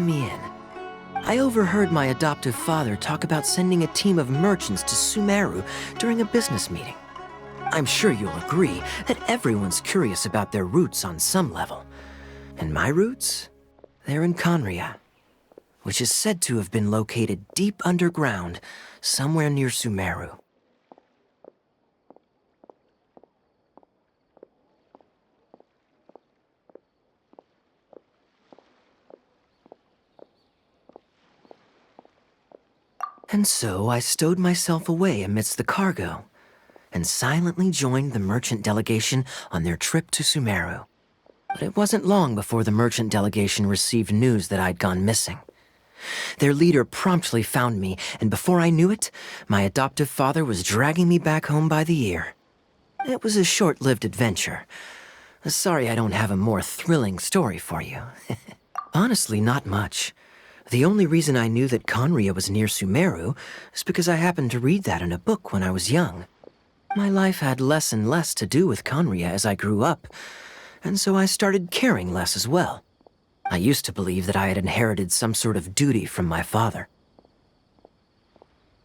me in. I overheard my adoptive father talk about sending a team of merchants to Sumeru during a business meeting. I'm sure you'll agree that everyone's curious about their roots on some level. And my roots? They're in Conria, which is said to have been located deep underground, somewhere near Sumeru. And so I stowed myself away amidst the cargo, and silently joined the merchant delegation on their trip to Sumeru. But it wasn't long before the merchant delegation received news that I'd gone missing. Their leader promptly found me, and before I knew it, my adoptive father was dragging me back home by the ear. It was a short-lived adventure. Sorry I don't have a more thrilling story for you. Honestly, not much. The only reason I knew that Conria was near Sumeru is because I happened to read that in a book when I was young. My life had less and less to do with Conria as I grew up, and so I started caring less as well. I used to believe that I had inherited some sort of duty from my father.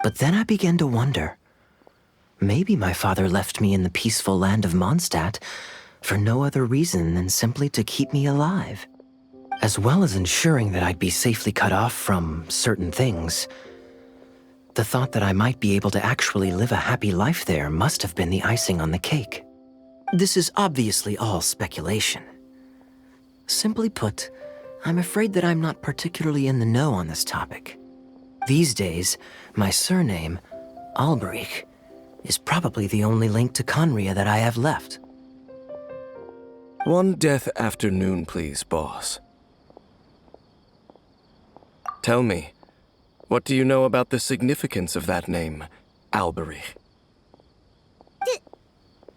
But then I began to wonder. Maybe my father left me in the peaceful land of Mondstadt for no other reason than simply to keep me alive. As well as ensuring that I'd be safely cut off from certain things. The thought that I might be able to actually live a happy life there must have been the icing on the cake. This is obviously all speculation. Simply put, I'm afraid that I'm not particularly in the know on this topic. These days, my surname, Alberich, is probably the only link to Conria that I have left. One death afternoon, please, boss. Tell me, what do you know about the significance of that name, Alberich?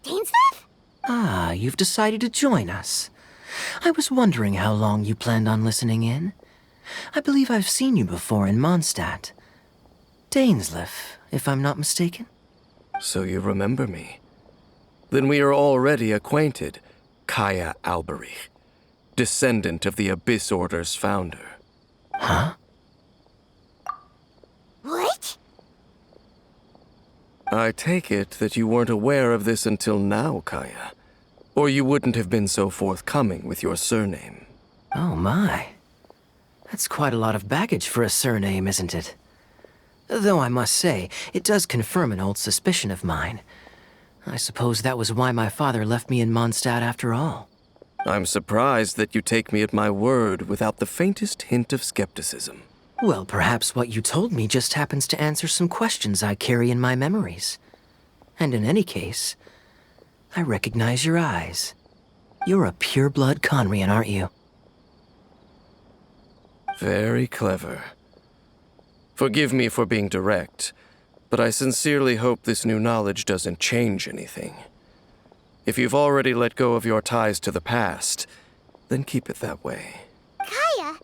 Dainsleif? Ah, you've decided to join us. I was wondering how long you planned on listening in. I believe I've seen you before in Mondstadt. Dainsleif, if I'm not mistaken. So you remember me. Then we are already acquainted, Kaya Alberich, descendant of the Abyss Order's founder. Huh? What? I take it that you weren't aware of this until now, Kaya. Or you wouldn't have been so forthcoming with your surname. Oh my. That's quite a lot of baggage for a surname, isn't it? Though I must say, it does confirm an old suspicion of mine. I suppose that was why my father left me in Mondstadt after all. I'm surprised that you take me at my word without the faintest hint of skepticism. Well, perhaps what you told me just happens to answer some questions I carry in my memories. And in any case, I recognize your eyes. You're a pure-blood Conrian, aren't you? Very clever. Forgive me for being direct, but I sincerely hope this new knowledge doesn't change anything. If you've already let go of your ties to the past, then keep it that way. Kaya,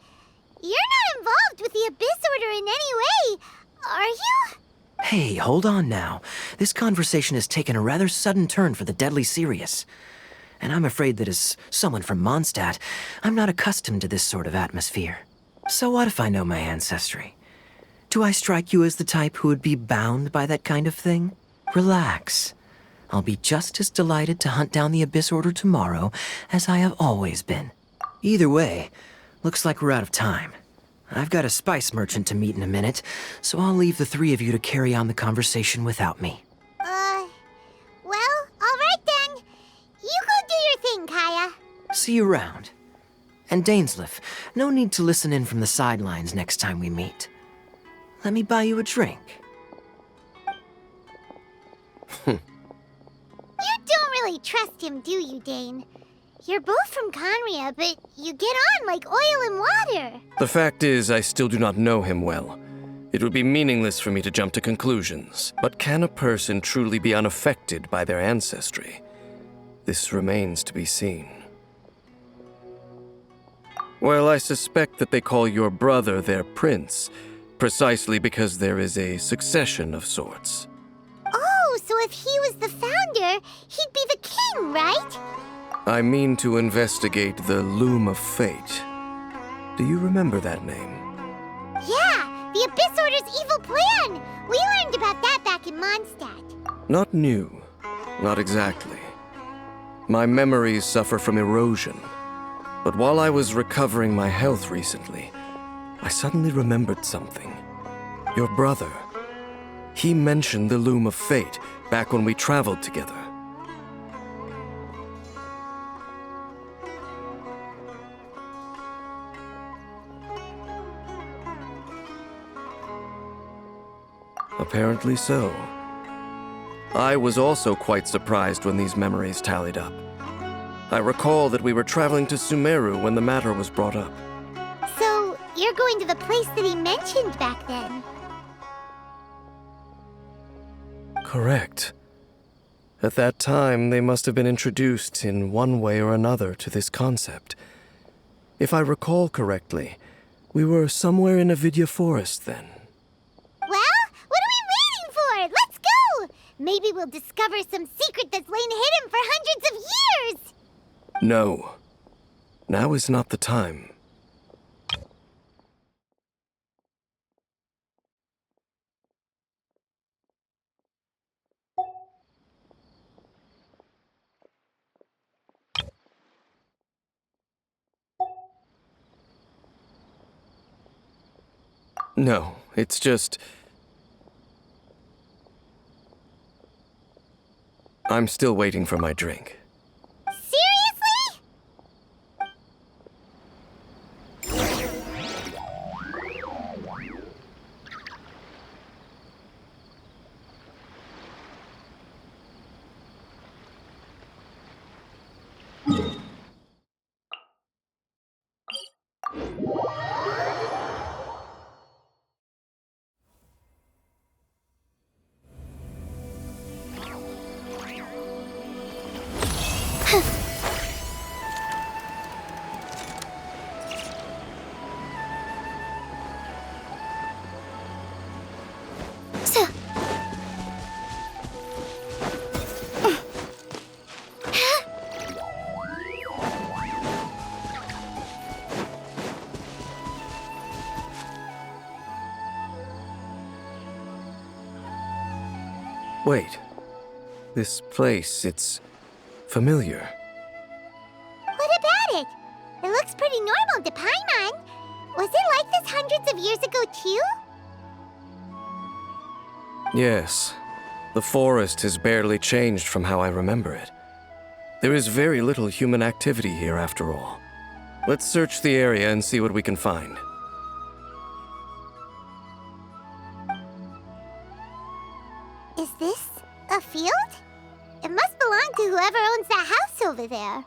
you're not involved with the Abyss Order in any way, are you? Hey, hold on now. This conversation has taken a rather sudden turn for the deadly serious. And I'm afraid that as someone from Mondstadt, I'm not accustomed to this sort of atmosphere. So what if I know my ancestry? Do I strike you as the type who would be bound by that kind of thing? Relax. I'll be just as delighted to hunt down the Abyss Order tomorrow as I have always been. Either way, looks like we're out of time. I've got a spice merchant to meet in a minute, so I'll leave the three of you to carry on the conversation without me. Well, all right then. You go do your thing, Kaya. See you around. And Dainsleif, no need to listen in from the sidelines next time we meet. Let me buy you a drink. You don't really trust him, do you, Dane? You're both from Conria, but you get on like oil and water. The fact is, I still do not know him well. It would be meaningless for me to jump to conclusions. But can a person truly be unaffected by their ancestry? This remains to be seen. Well, I suspect that they call your brother their prince, precisely because there is a succession of sorts. Oh, so if he was the founder, he'd be the king, right? I mean to investigate the loom of fate. Do you remember that name? Yeah, the Abyss Order's evil plan! We learned about that back in Mondstadt. Not new. Not exactly. My memories suffer from erosion. But while I was recovering my health recently, I suddenly remembered something. Your brother. He mentioned the Loom of Fate back when we traveled together. Apparently so. I was also quite surprised when these memories tallied up. I recall that we were traveling to Sumeru when the matter was brought up. So, you're going to the place that he mentioned back then? Correct. At that time, they must have been introduced in one way or another to this concept. If I recall correctly, we were somewhere in Avidya Forest then. Well, what are we waiting for? Let's go! Maybe we'll discover some secret that's lain hidden for hundreds of years! No. Now is not the time. No, it's just... I'm still waiting for my drink. Seriously? Wait. This place, it's familiar. What about it? It looks pretty normal to Paimon. Was it like this hundreds of years ago, too? Yes. The forest has barely changed from how I remember it. There is very little human activity here after all. Let's search the area and see what we can find. Is this a field? It must belong to whoever owns that house over there.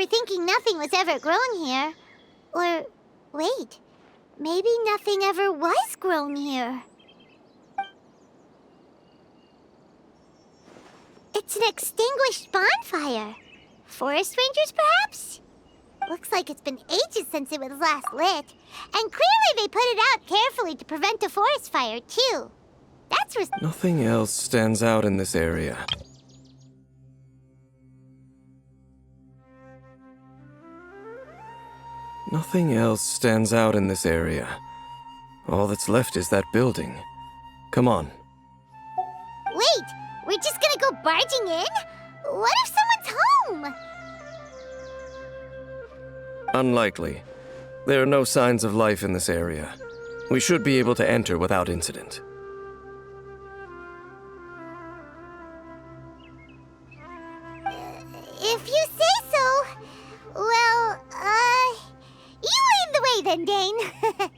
for thinking nothing was ever grown here. Or, wait, maybe nothing ever was grown here. It's an extinguished bonfire. Forest rangers, perhaps? Looks like it's been ages since it was last lit. And clearly they put it out carefully to prevent a forest fire, too. That's Nothing else stands out in this area. Nothing else stands out in this area. All that's left is that building. Come on. Wait, we're just gonna go barging in? What if someone's home? Unlikely. There are no signs of life in this area. We should be able to enter without incident. If you say so. Well, you lead the way then, Dane.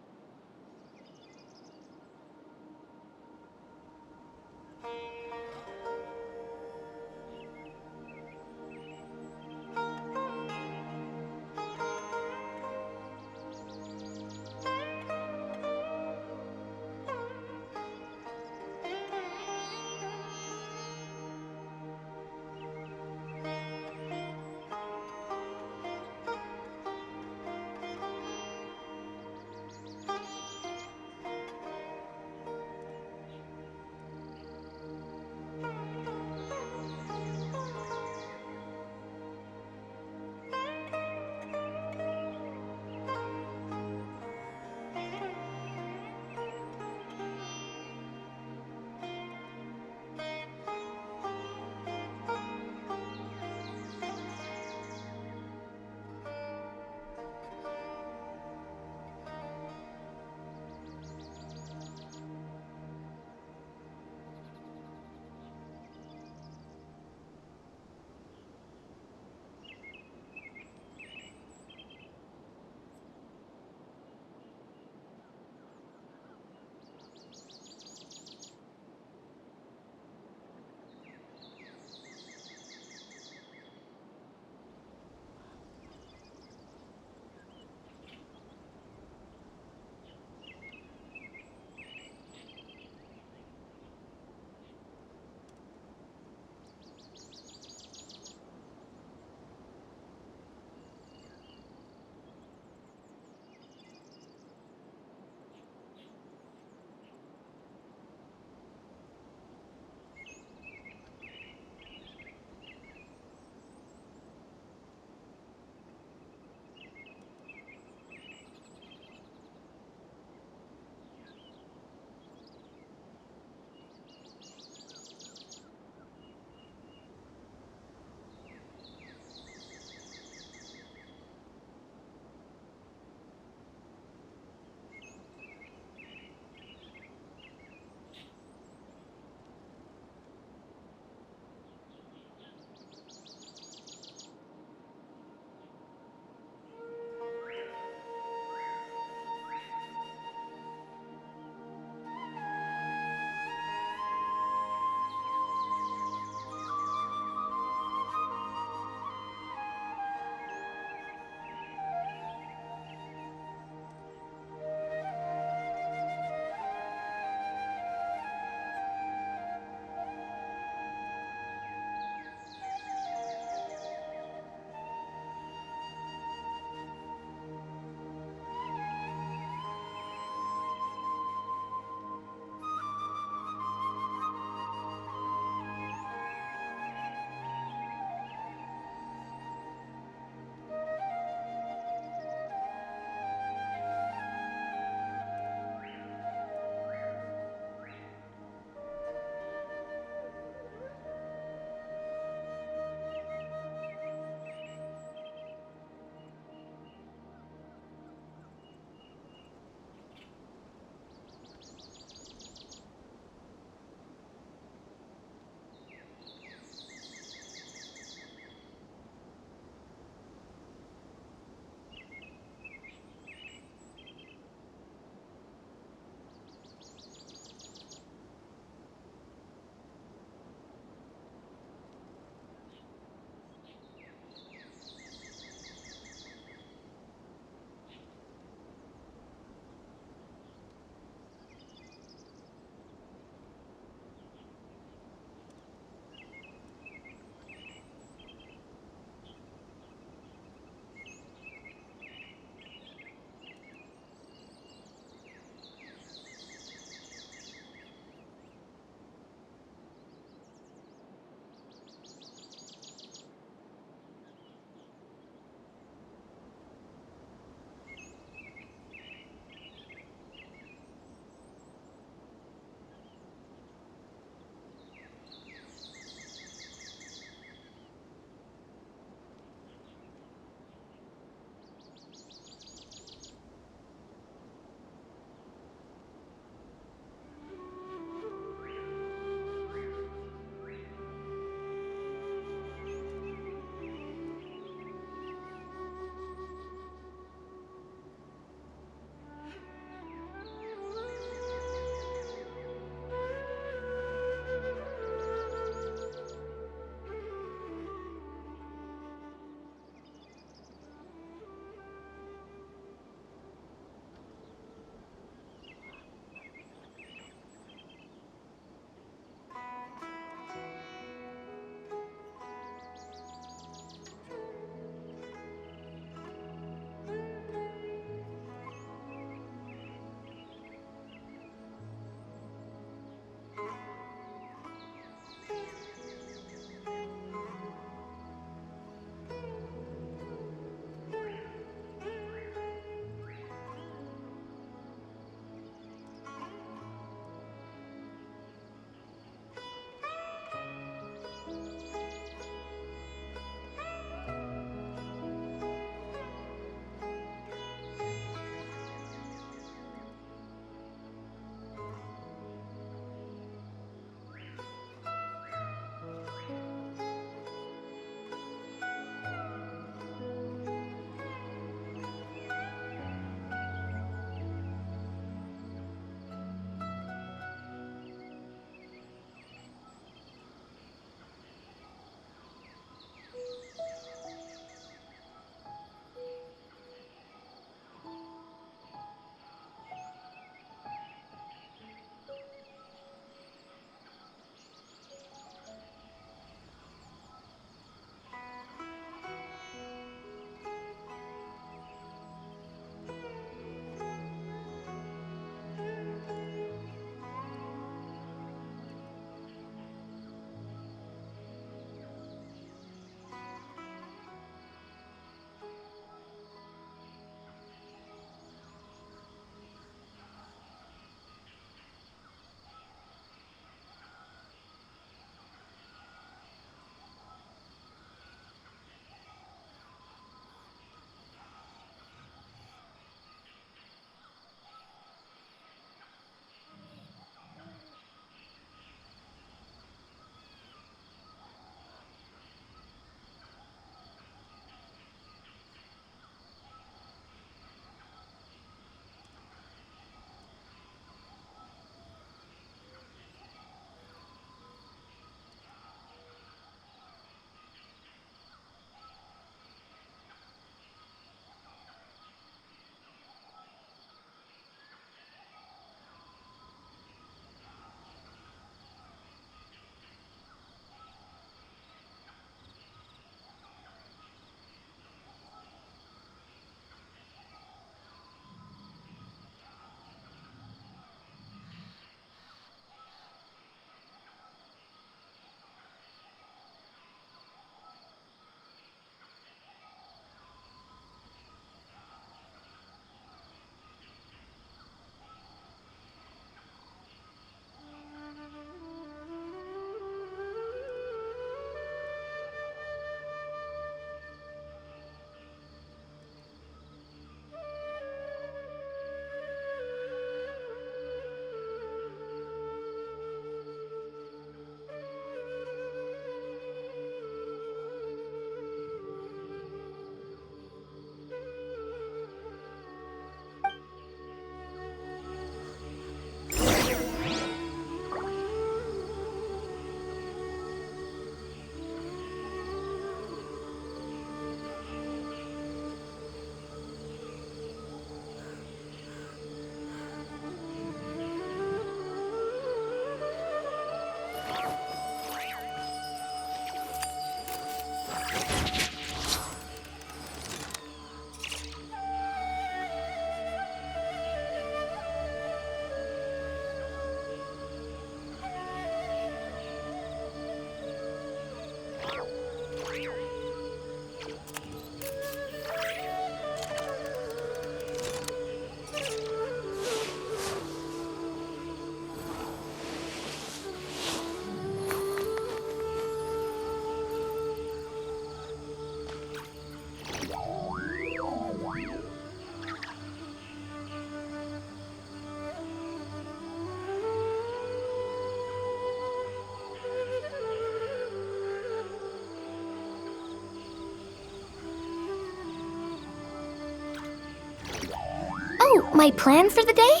My plan for the day?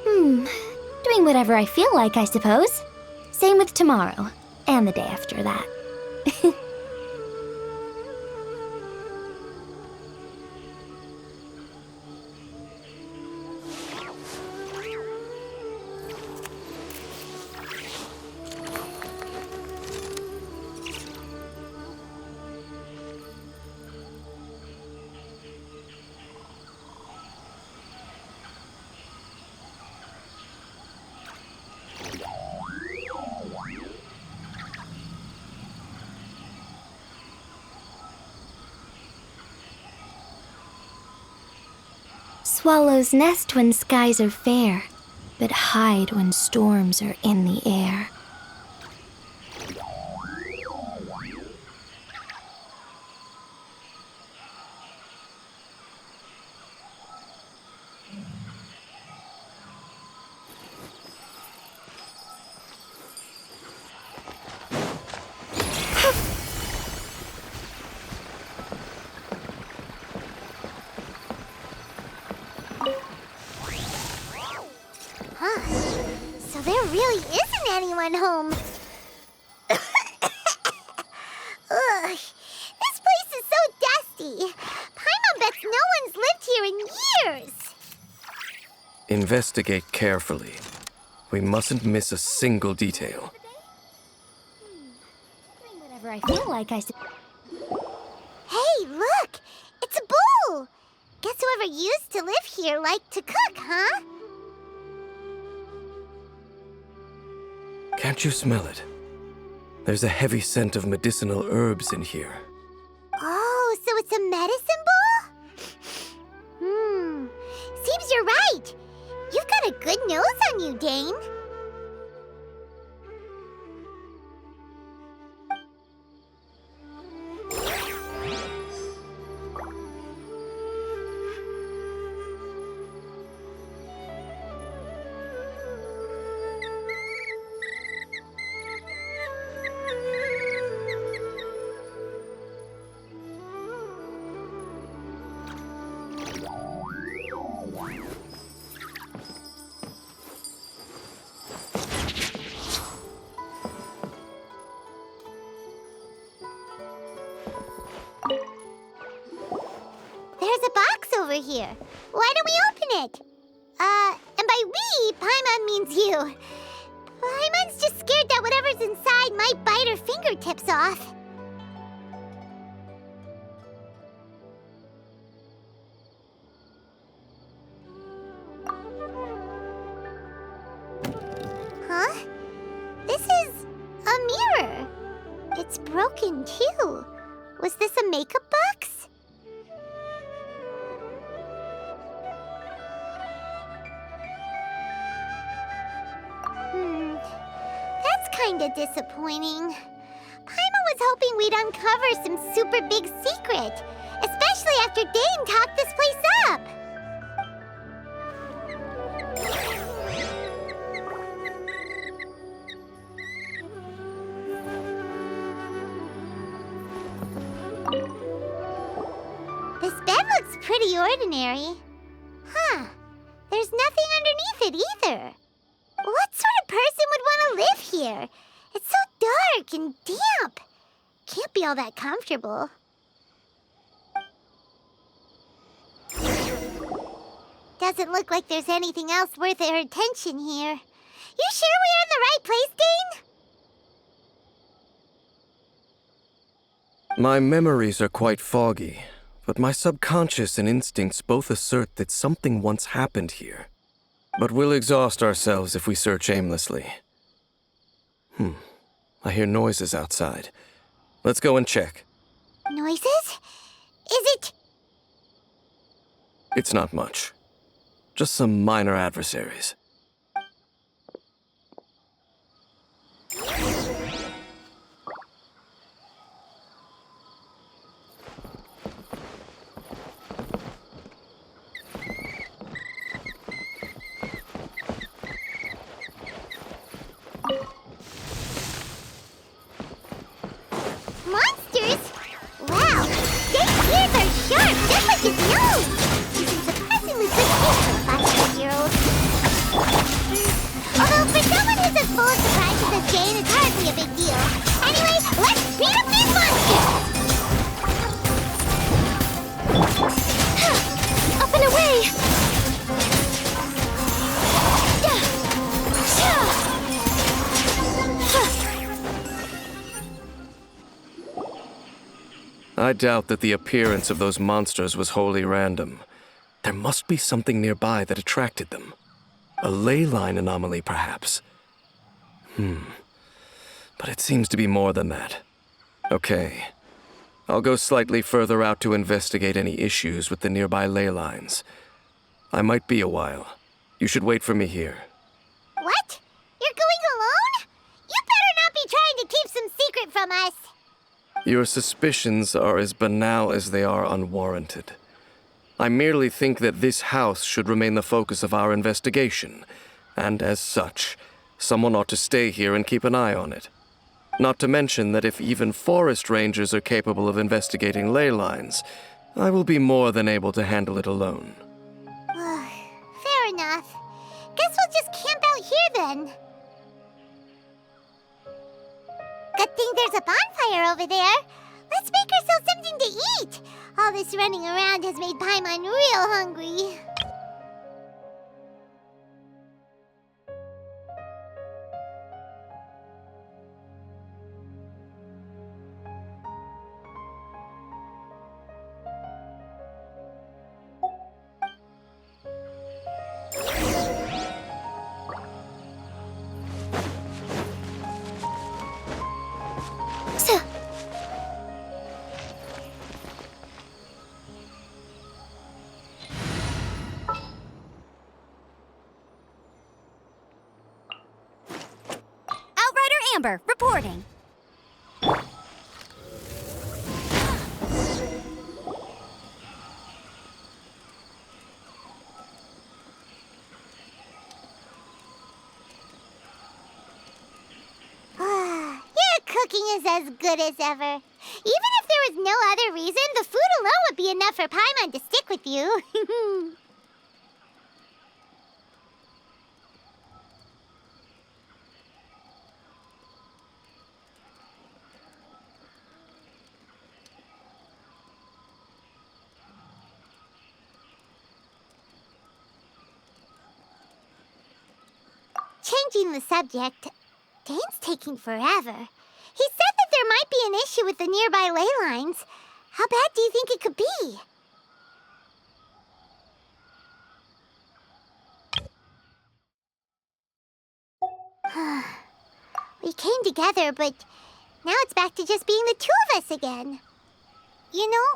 Doing whatever I feel like, I suppose. Same with tomorrow, and the day after that. Swallows nest when skies are fair, but hide when storms are in the air. So there really isn't anyone home. Ugh, this place is so dusty. Paimon bets no one's lived here in years. Investigate carefully. We mustn't miss a single detail. Doing whatever I feel like, I suppose. Hey, look! It's a bowl! Guess whoever used to live here liked to cook, huh? Can't you smell it? There's a heavy scent of medicinal herbs in here. Oh, so it's a medicine bowl? Seems you're right. You've got a good nose on you, Dane. There's a box over here. Why don't we open it? And by we, Paimon means you. Paimon's just scared that whatever's inside might bite her fingertips off. Huh? This is a mirror. It's broken, too. Was this a makeup box? That's kinda disappointing. Paimon was hoping we'd uncover some super big secret, especially after Dane talked this place up. This bed looks pretty ordinary. Huh. There's nothing underneath it either. What sort of person would want to live here? It's so dark and damp. Can't be all that comfortable. Doesn't look like there's anything else worth our attention here. You sure we're in the right place, Dane? My memories are quite foggy, but my subconscious and instincts both assert that something once happened here. But we'll exhaust ourselves if we search aimlessly. I hear noises outside. Let's go and check. Noises? Is it? It's not much. Just some minor adversaries. Monsters? Wow, Dane's ears are sharp, just like his nose. He's in surprisingly good shape. full of surprises as Jane, it's hardly a big deal. Anyway, let's beat up these monsters! Up and away! I doubt that the appearance of those monsters was wholly random. There must be something nearby that attracted them. A ley line anomaly, perhaps. But it seems to be more than that. Okay. I'll go slightly further out to investigate any issues with the nearby ley lines. I might be a while. You should wait for me here. What? You're going alone? You better not be trying to keep some secret from us. Your suspicions are as banal as they are unwarranted. I merely think that this house should remain the focus of our investigation, and as such, someone ought to stay here and keep an eye on it. Not to mention that if even forest rangers are capable of investigating ley lines, I will be more than able to handle it alone. Fair enough. Guess we'll just camp out here then. Good thing there's a bonfire over there. Let's make ourselves something to eat. All this running around has made Paimon real hungry. Outrider Amber, reporting. Your cooking is as good as ever. Even if there was no other reason, the food alone would be enough for Paimon to stick with you. Changing the subject, Dane's taking forever. He said that there might be an issue with the nearby ley lines. How bad do you think it could be? We came together, but now it's back to just being the two of us again. You know,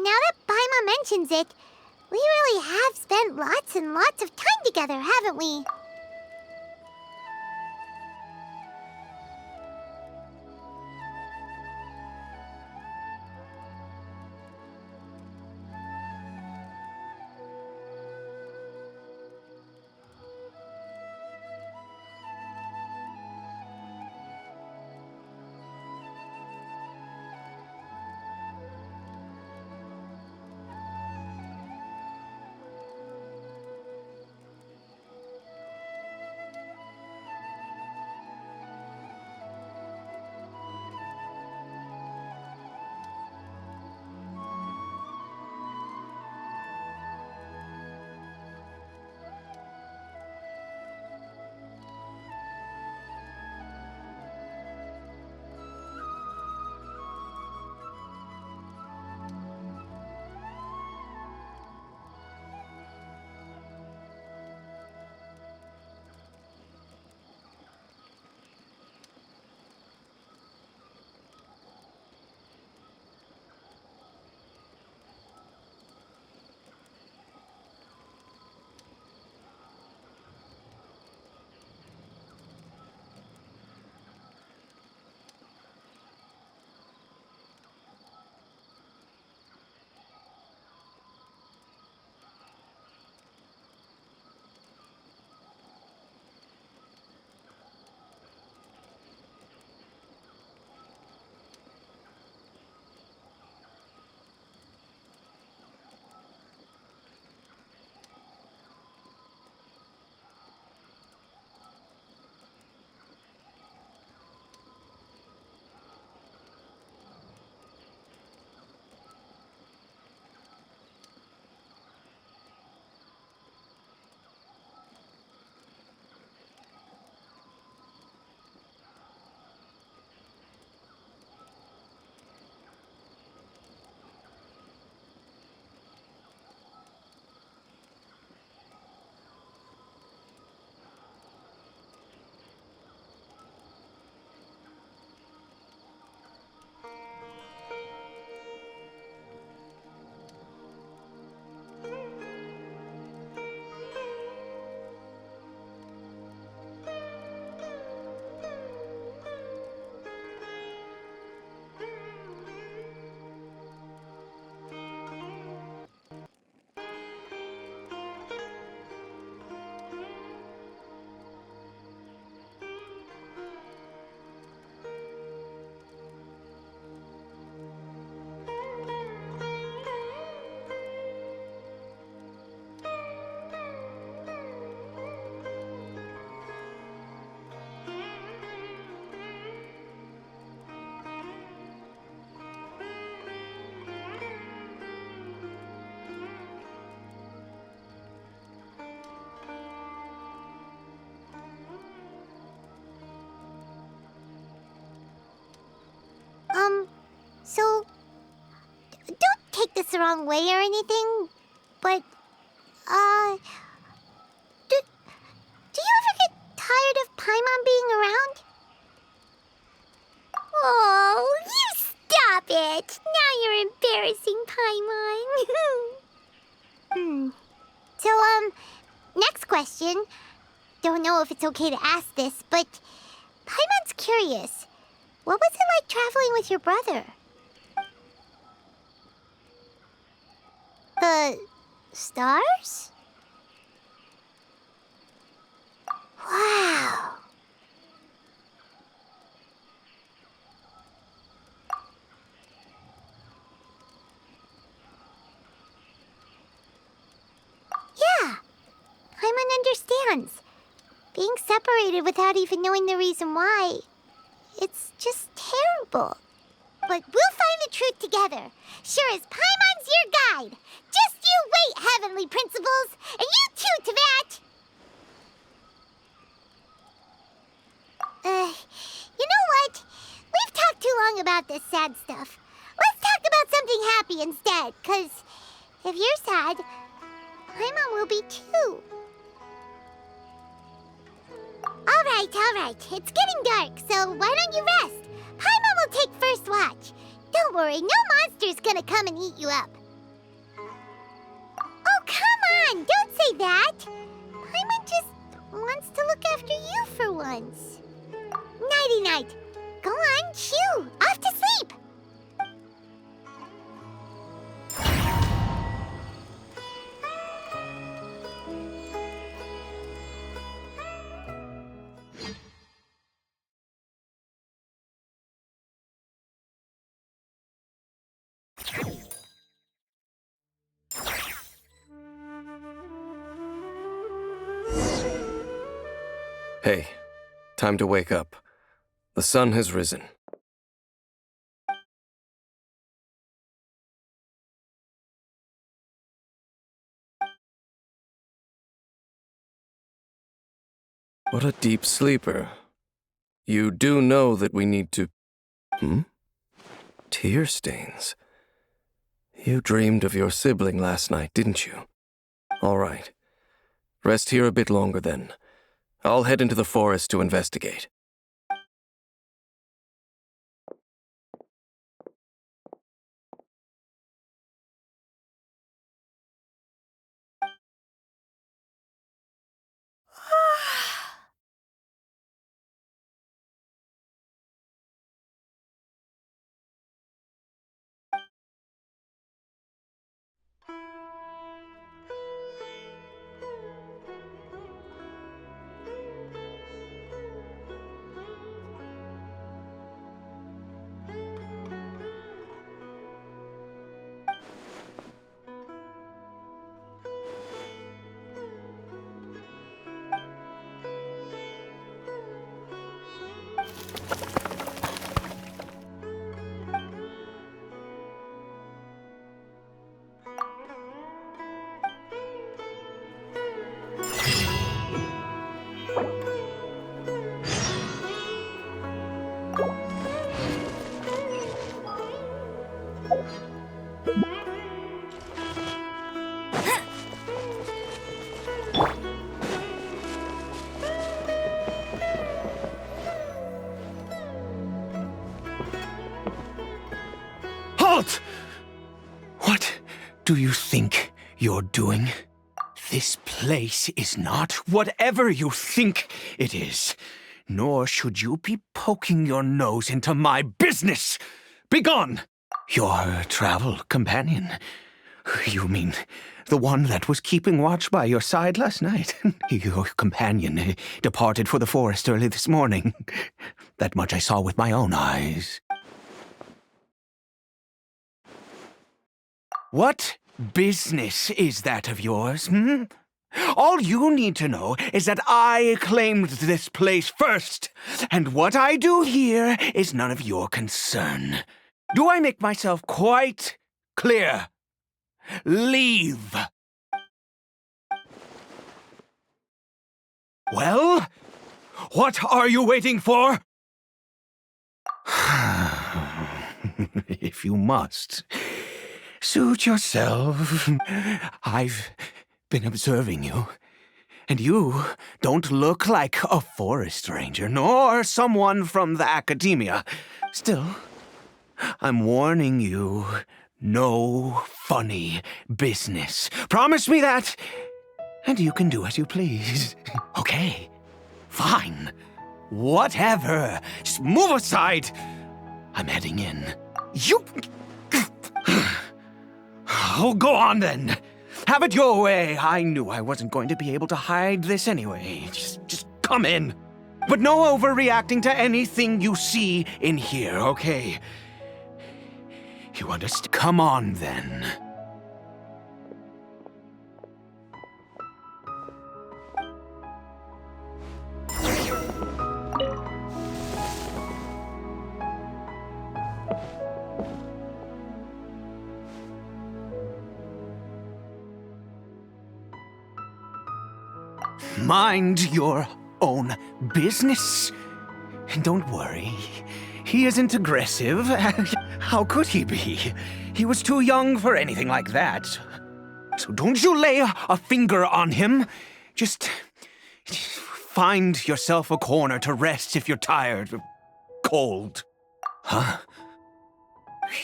now that Paimon mentions it, we really have spent lots and lots of time together, haven't we? the wrong way or anything, but, do you ever get tired of Paimon being around? Oh, you stop it! Now you're embarrassing, Paimon. So, next question. Don't know if it's okay to ask this, but Paimon's curious. What was it like traveling with your brother? The stars? Wow. Yeah, Paimon understands. Being separated without even knowing the reason why, it's just terrible. But we'll find the truth together. Sure as Paimon's your guide. Just you wait, Heavenly Principles, and you too, Teyvat. You know what? We've talked too long about this sad stuff. Let's talk about something happy instead, 'cause if you're sad, Paimon will be too. All right. It's getting dark, so why don't you rest? Paimon will take first watch. Don't worry, no monster's gonna come and eat you up. Oh, come on! Don't say that! Paimon just wants to look after you for once. Nighty-night. Go on, shoo! Off to sleep! Hey, time to wake up. The sun has risen. What a deep sleeper. You do know that we need to... Tear stains. You dreamed of your sibling last night, didn't you? All right. Rest here a bit longer then. I'll head into the forest to investigate. Halt! What do you think you're doing? This place is not whatever you think it is. Nor should you be poking your nose into my business. Begone! Your travel companion. You mean the one that was keeping watch by your side last night? Your companion departed for the forest early this morning. That much I saw with my own eyes. What business is that of yours, All you need to know is that I claimed this place first, and what I do here is none of your concern. Do I make myself quite clear? Leave. Well, what are you waiting for? If you must, Suit yourself. I've been observing you, and you don't look like a forest ranger, nor someone from the academia. Still, I'm warning you, no funny business. Promise me that, and you can do as you please. Okay, fine. Whatever. Just move aside. I'm heading in. You... Oh, go on then. Have it your way. I knew I wasn't going to be able to hide this anyway. Just come in. But no overreacting to anything you see in here, okay? You understand? Come on then. Mind your own business. And don't worry, he isn't aggressive. How could he be? He was too young for anything like that. So don't you lay a finger on him. Just find yourself a corner to rest if you're tired or cold. Huh?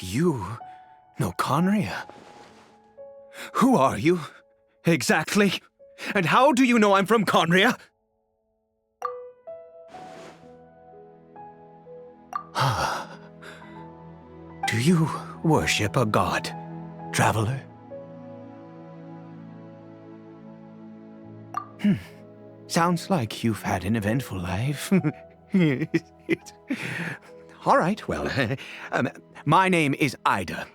You know Conria? Who are you, exactly? And how do you know I'm from Conria? Do you worship a god, traveler? Sounds like you've had an eventful life. All right, well, my name is Ida,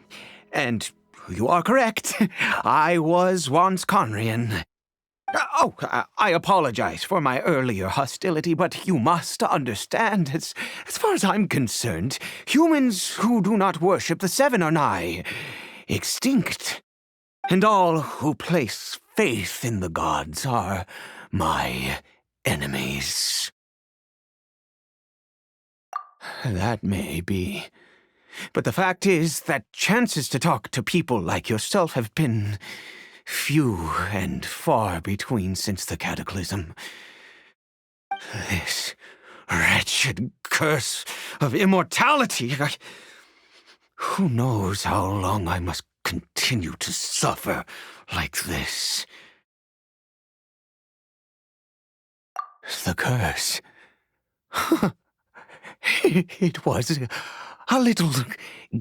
and you are correct. I was once Conrian. I apologize for my earlier hostility, but you must understand, as far as I'm concerned, humans who do not worship the Seven are nigh extinct. And all who place faith in the gods are my enemies. That may be. But the fact is that chances to talk to people like yourself have been few and far between since the cataclysm. This wretched curse of immortality. Who knows how long I must continue to suffer like this? The curse. It was a little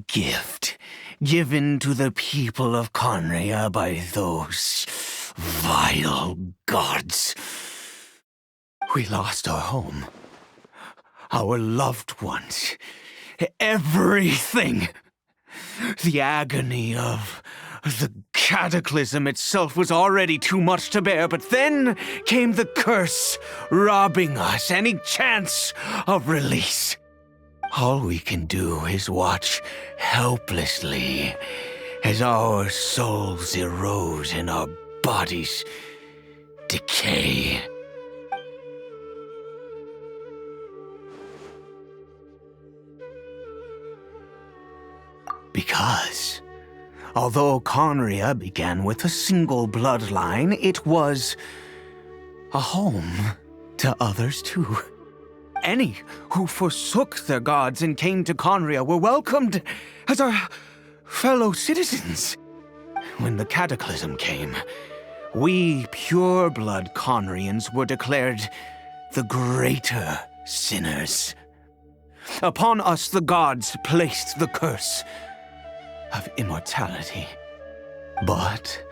gift given to the people of Conria by those vile gods. We lost our home, our loved ones, everything. The agony of the cataclysm itself was already too much to bear, but then came the curse, robbing us any chance of release. All we can do is watch helplessly as our souls erode and our bodies decay. Because, although Conria began with a single bloodline, it was a home to others too. Any who forsook their gods and came to Conria were welcomed as our fellow citizens. When the cataclysm came, we pure-blood Conrians were declared the greater sinners. Upon us the gods placed the curse of immortality. But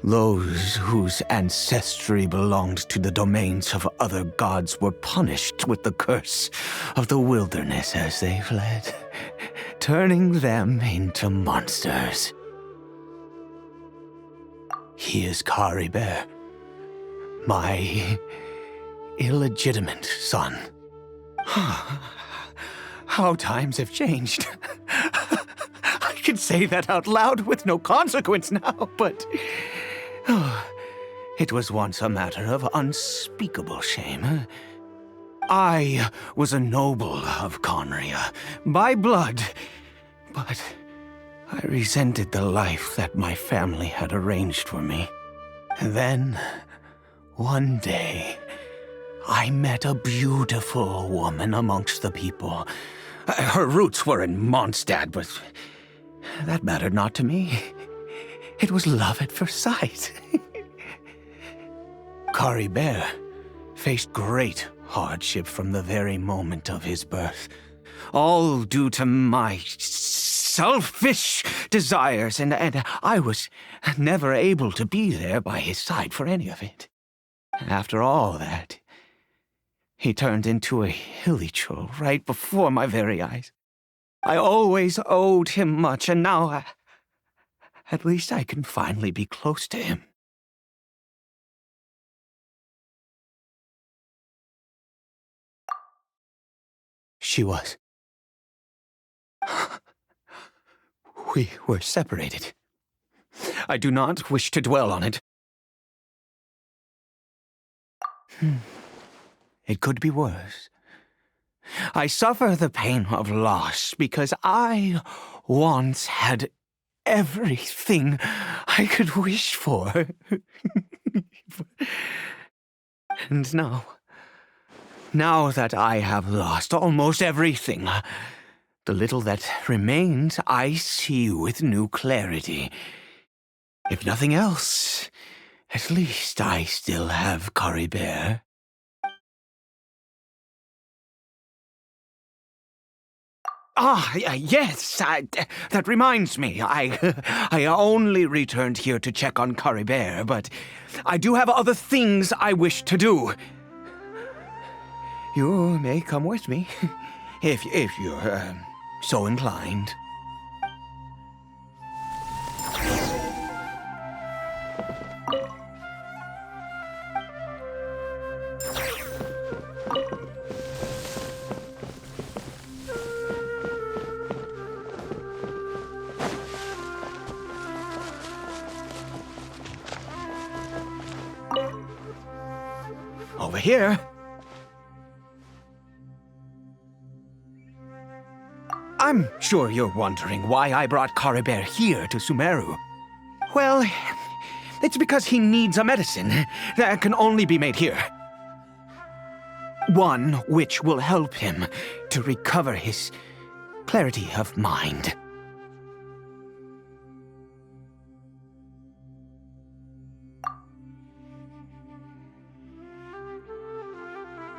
those whose ancestry belonged to the domains of other gods were punished with the curse of the wilderness as they fled, turning them into monsters. He is Caribert, my illegitimate son. How times have changed. I can say that out loud with no consequence now, but it was once a matter of unspeakable shame. I was a noble of Conria, by blood, but I resented the life that my family had arranged for me. And then, one day, I met a beautiful woman amongst the people. Her roots were in Mondstadt, but that mattered not to me. It was love at first sight. Caribert faced great hardship from the very moment of his birth, all due to my selfish desires, and I was never able to be there by his side for any of it. After all that, he turned into a hilly troll right before my very eyes. I always owed him much, and now at least I can finally be close to him. She was. We were separated. I do not wish to dwell on it. It could be worse. I suffer the pain of loss because I once had everything I could wish for. And now that I have lost almost everything, the little that remains I see with new clarity. If nothing else, at least I still have Caribert. Yes, that reminds me. I only returned here to check on Caribert, but I do have other things I wish to do. You may come with me, if you're so inclined. Over here. I'm sure you're wondering why I brought Caribert here to Sumeru. Well, it's because he needs a medicine that can only be made here. One which will help him to recover his clarity of mind.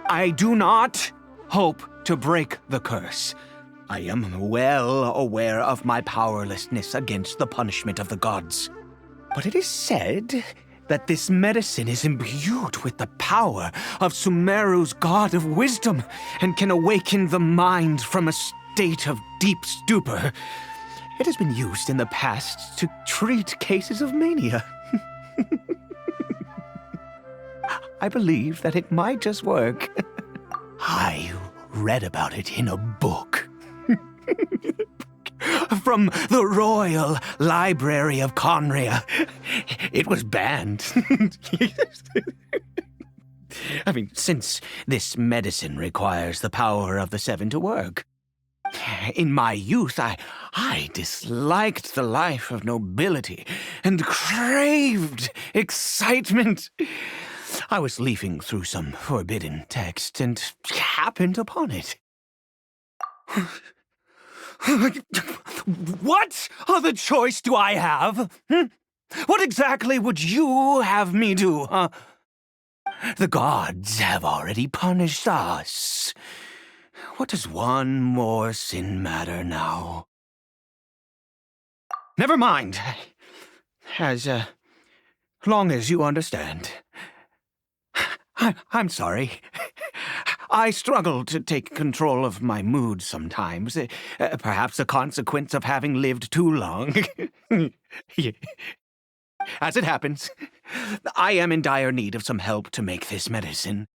I do not hope to break the curse. I am well aware of my powerlessness against the punishment of the gods. But it is said that this medicine is imbued with the power of Sumeru's god of wisdom and can awaken the mind from a state of deep stupor. It has been used in the past to treat cases of mania. I believe that it might just work. I read about it in a book. From the Royal Library of Conria. It was banned. I mean, since this medicine requires the power of the Seven to work. In my youth, I disliked the life of nobility and craved excitement. I was leafing through some forbidden text and happened upon it. What other choice do I have? What exactly would you have me do? The gods have already punished us. What does one more sin matter now? Never mind. As long as you understand. I'm sorry. I struggle to take control of my mood sometimes. Perhaps a consequence of having lived too long. As it happens, I am in dire need of some help to make this medicine.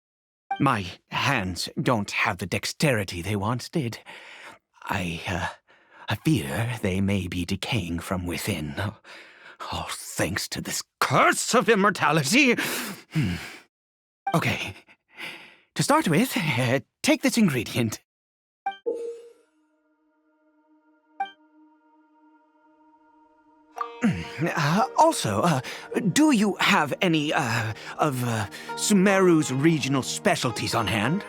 My hands don't have the dexterity they once did. I fear they may be decaying from within. All thanks to this curse of immortality. Okay. To start with, take this ingredient. Also, do you have any, of Sumeru's regional specialties on hand?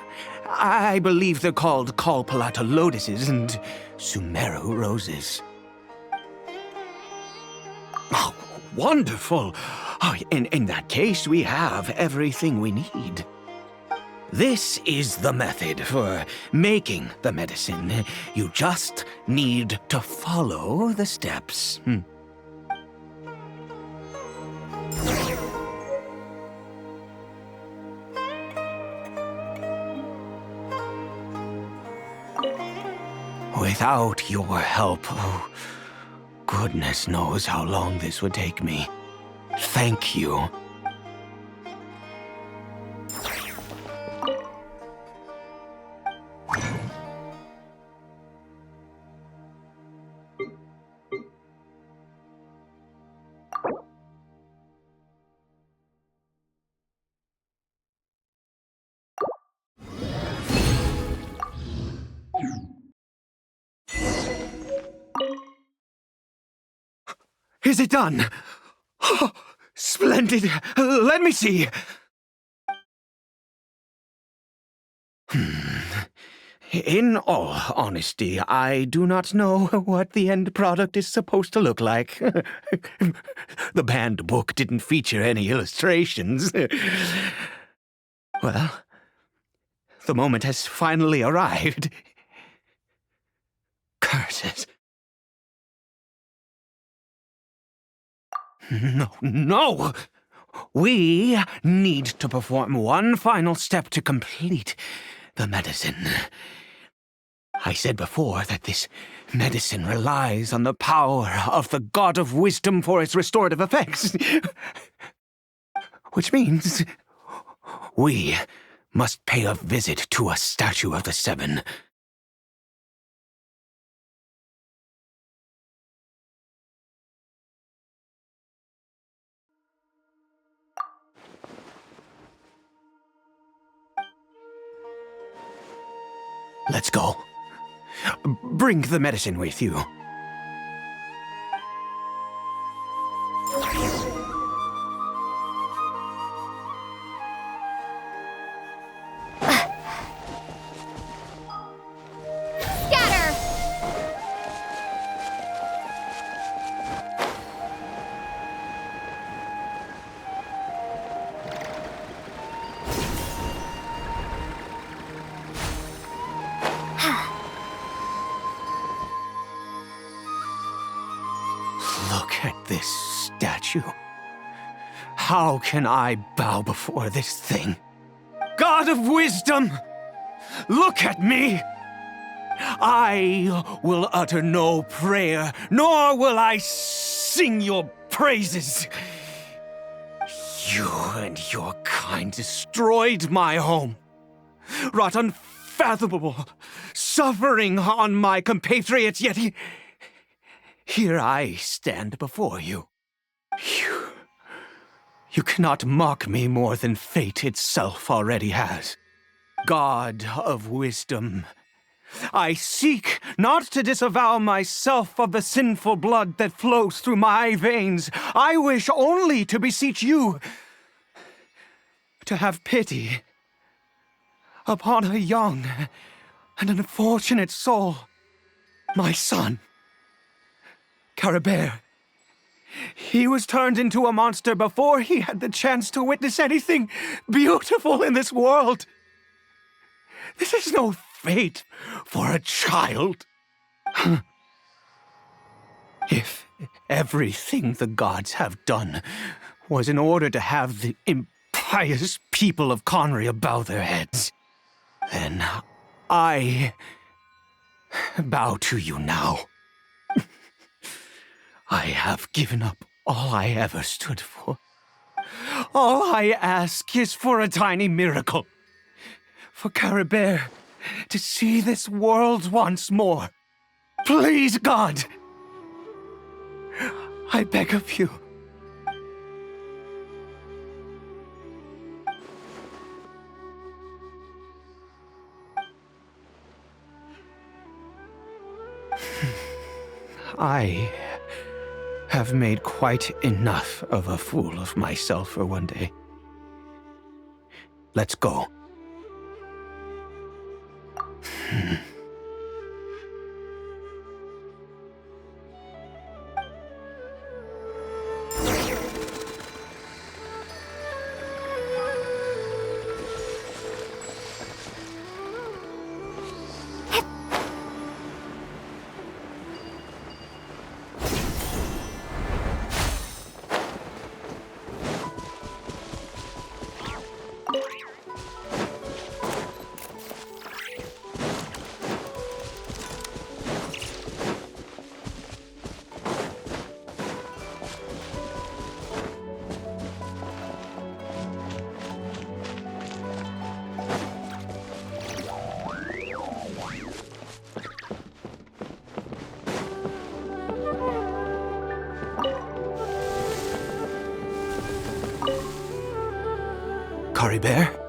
I believe they're called Kalpalata lotuses and Sumeru roses. Oh, wonderful! Oh, in that case, we have everything we need. This is the method for making the medicine. You just need to follow the steps. Without your help, oh, goodness knows how long this would take me. Thank you. Is it done? Oh, splendid. Let me see. In all honesty, I do not know what the end product is supposed to look like. The banned book didn't feature any illustrations. Well, the moment has finally arrived. Curses. No! We need to perform one final step to complete the medicine. I said before that this medicine relies on the power of the God of Wisdom for its restorative effects. Which means we must pay a visit to a statue of the Seven. Let's go. Bring the medicine with you. Scatter! Look at this statue. How can I bow before this thing? God of Wisdom! Look at me! I will utter no prayer, nor will I sing your praises. You and your kind destroyed my home, wrought unfathomable suffering on my compatriots, yet here I stand before you. You cannot mock me more than fate itself already has. God of Wisdom, I seek not to disavow myself of the sinful blood that flows through my veins. I wish only to beseech you to have pity upon a young and unfortunate soul, my son, Caribert. He was turned into a monster before he had the chance to witness anything beautiful in this world. This is no fate for a child. If everything the gods have done was in order to have the impious people of Conria bow their heads, then I bow to you now. I have given up all I ever stood for. All I ask is for a tiny miracle. For Caribert to see this world once more. Please, God! I beg of you. I have made quite enough of a fool of myself for one day. Let's go. Bear?